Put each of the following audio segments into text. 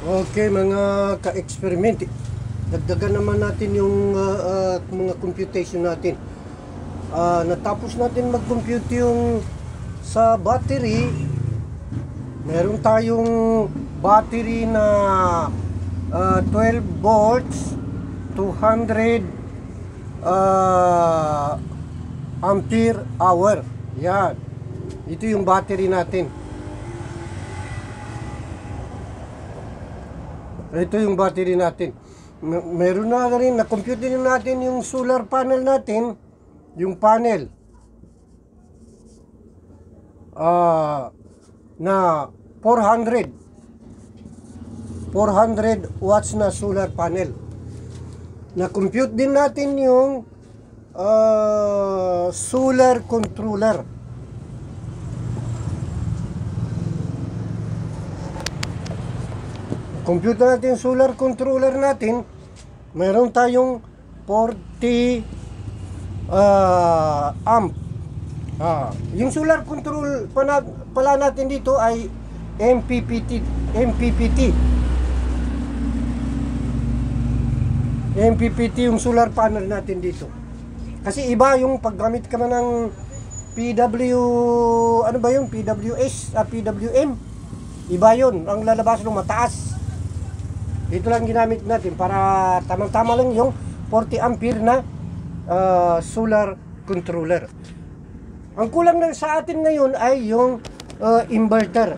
Okay, mga ka-experiment, dagdagan naman natin yung mga computation natin. Natapos natin mag-compute yung sa battery. Meron tayong battery na 12 volts, 200 ampere hour. Yan. Ito yung battery natin. Ito yung battery natin. Meron na rin, na-compute din natin yung solar panel natin. Yung panel. Na 400 watts na solar panel. Na-compute din natin yung solar controller. Computer natin, solar controller natin, meron tayong 40 amp. Yung solar control pala natin dito ay MPPT. MPPT yung solar panel natin dito. Kasi iba yung paggamit ka na ng ano ba yung PWS, PWM. Iba yun, ang lalabas ng mataas. Dito lang ginamit natin para tamang-tama lang yung 40 ampere na solar controller. Ang kulang lang sa atin ngayon ay yung inverter.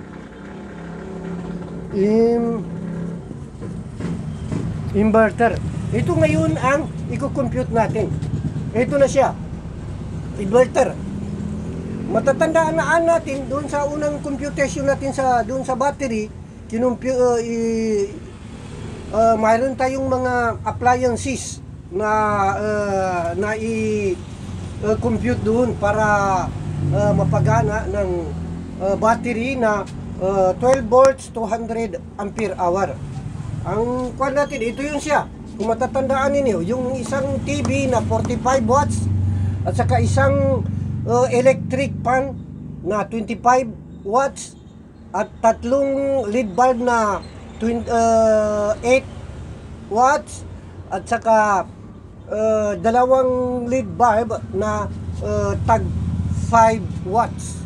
Inverter. Ito ngayon ang i-compute natin. Ito na siya. Inverter. Matatandaan natin doon sa unang computation natin doon sa battery, mayroon tayong mga appliances na i-compute doon para mapagana ng battery na 12 volts 200 ampere hour. Ang kwan natin, ito yun siya. Kung matatandaan ninyo, yung isang TV na 45 watts at saka isang electric fan na 25 watts at tatlong LED bulb na 8 watts at saka dalawang LED bulb na tag 5 watts.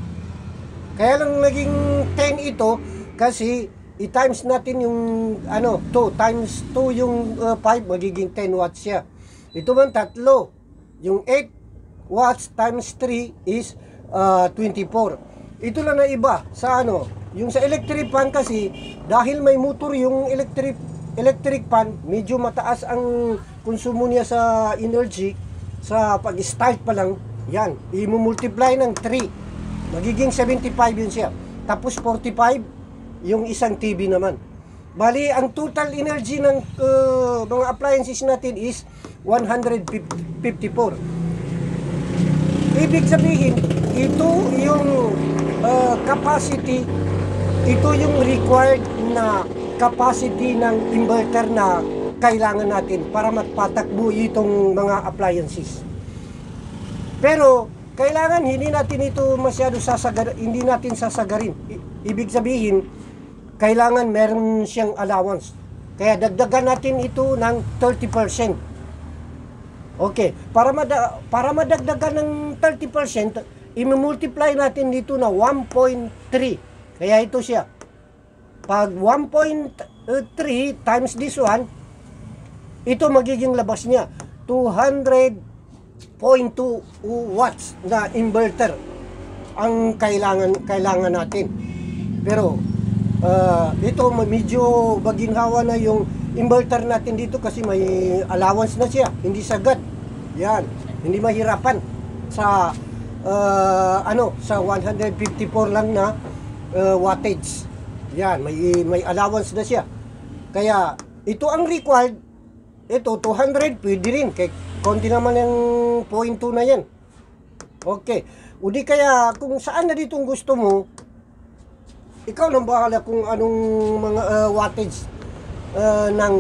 Kaya lang naging 10 ito kasi i-times natin yung 2 times 2 yung 5, magiging 10 watts siya. Ito man tatlo, yung 8 watts times 3 is 24. Ito lang na iba sa yung sa electric fan kasi dahil may motor yung electric fan, medyo mataas ang konsumo niya sa energy sa pag-start pa lang. Yan, i-multiply ng 3. Magiging 75 yun siya. Tapos 45 yung isang TV naman. Bali, ang total energy ng mga appliances natin is 154. Ibig sabihin, ito yung capacity, ito yung required na capacity ng inverter na kailangan natin para magpatakbo itong mga appliances. Pero kailangan hindi natin ito masyado hindi natin sasagarin. Ibig sabihin, kailangan meron siyang allowance. Kaya dagdagan natin ito ng 30%. Okay, para madagdagan ng 30%, i-multiply natin dito na 1.3. Kaya ito siya. Pag 1.3 times this one, ito magiging labas niya 200.2 watts na inverter ang kailangan natin. Pero ito medyo baginhawa na yung inverter natin dito kasi may allowance na siya, hindi sagad. Yan, hindi mahirapan sa sa 154 lang na wattage. Yan, may allowance na siya. Kaya ito ang required. Ito 200 pwede rin kay konti naman yung 0.2 na yan. Okay. Udi kaya kung saan na ditong gusto mo, ikaw nang bahala kung anong mga wattage ng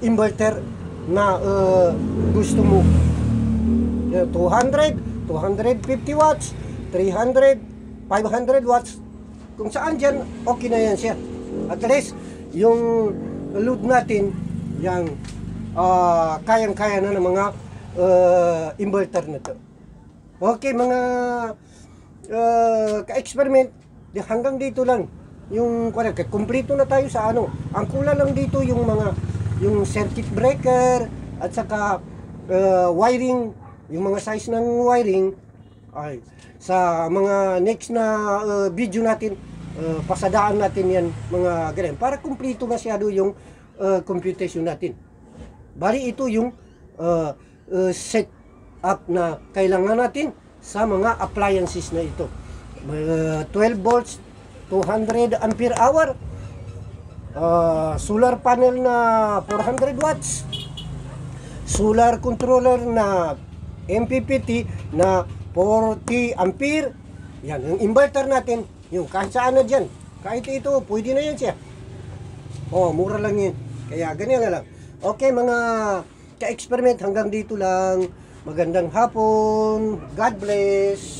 inverter na gusto mo. 200, 250 watts, 300, 500 watts. Kung saan dyan, okay na yan siya. At least, yung load natin, yang kayang-kaya na ng mga inverter na to. Okay, mga ka-experiment, hanggang dito lang. Yung kumpleto na tayo sa ano. Ang kulang lang dito yung circuit breaker at saka wiring, yung mga size ng wiring. Ay, sa mga next na video natin, pasadaan natin yan mga ganyan para kumpleto masyado yung computation natin. Bali ito yung set up na kailangan natin sa mga appliances na ito. 12 volts, 200 ampere hour, solar panel na 400 watts, solar controller na MPPT na 40 ampere. Yan, yung inverter natin, yung kahit saan na dyan, kahit ito, pwede na yan siya. Mura lang yun. Kaya ganyan na lang. Okay, mga ka-experiment, hanggang dito lang. Magandang hapon. God bless.